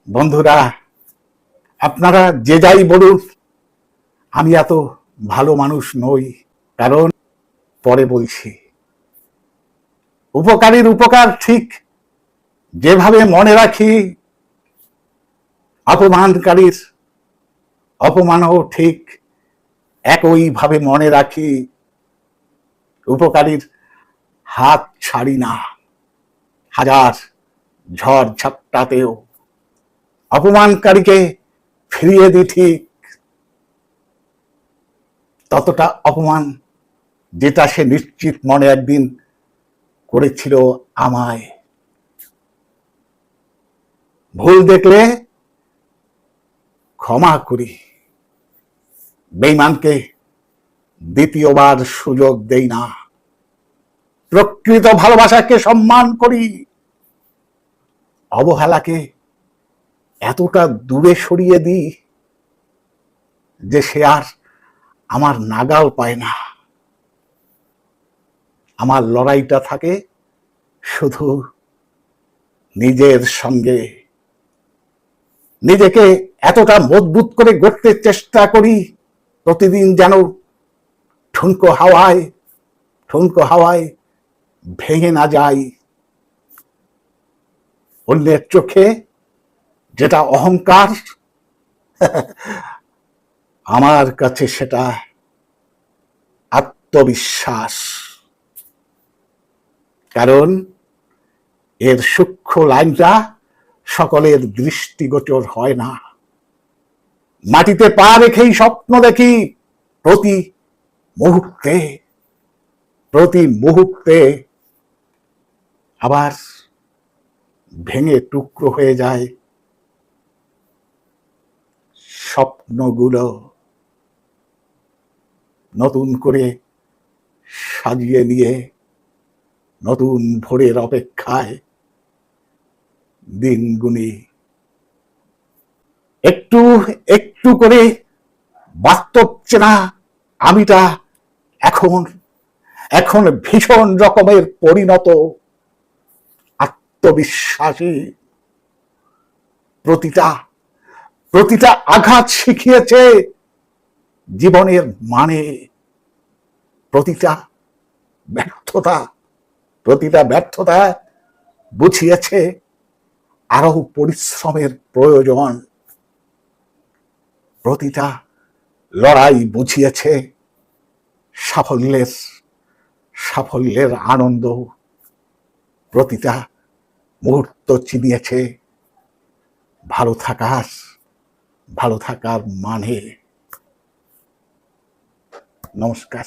বন্ধুরা, আপনারা যে যাই বলুন, আমি এত ভালো মানুষ নই। কারণ পরে বলছি, উপকারীর উপকার ঠিক যেভাবে মনে রাখি, অপমানকারীর অপমানও ঠিক একইভাবে মনে রাখি। উপকারীর হাত ছাড়ি না, হাজার ঝড় ঝাপটাতেও। অপমানকারীকে ফিরিয়ে দিই ঠিক ততটা অপমান যেটা সে নিশ্চিত মনে একদিন করেছিল আমায়। ভুল দেখলে ক্ষমা করি, বেঈমানকে দ্বিতীয়বার সুযোগ দেই না। প্রকৃত ভালোবাসাকে সম্মান করি, অবহেলাকে এতটা দূরে সরিয়ে দিই যে সে আর আমার নাগাল পায় না। আমার লড়াইটা থাকে শুধু নিজের সঙ্গে। নিজেকে এতটা মজবুত করে গড়তে চেষ্টা করি প্রতিদিন যেন ঠুনকো হাওয়ায় ভেঙে না যায়। অন্যের চোখে যেটা অহংকার, আমার কাছে সেটা আত্মবিশ্বাস। কারণ এর সূক্ষ্ম লাইনটা সকলের দৃষ্টিগোচর হয় না। মাটিতে পা রেখেই স্বপ্ন দেখি প্রতি মুহূর্তে, আবার ভেঙে টুকরো হয়ে যায় স্বপ্নগুলো। নতুন করে সাজিয়ে নিয়ে নতুন ভোরের অপেক্ষায় দিন গুনি। একটু একটু করে বাস্তব চেনা আমিটা এখন ভীষণ রকমের পরিণত, আত্মবিশ্বাসী। প্রতিটা আঘাত শিখিয়েছে জীবনের মানে। প্রতিটা ব্যর্থতা বুঝিয়েছে আরো পরিশ্রমের প্রয়োজন। প্রতিটা লড়াই বুঝিয়েছে সাফল্যের আনন্দ। প্রতিটা মুহূর্ত চিনিয়েছে ভালো থাকার মানে। নমস্কার।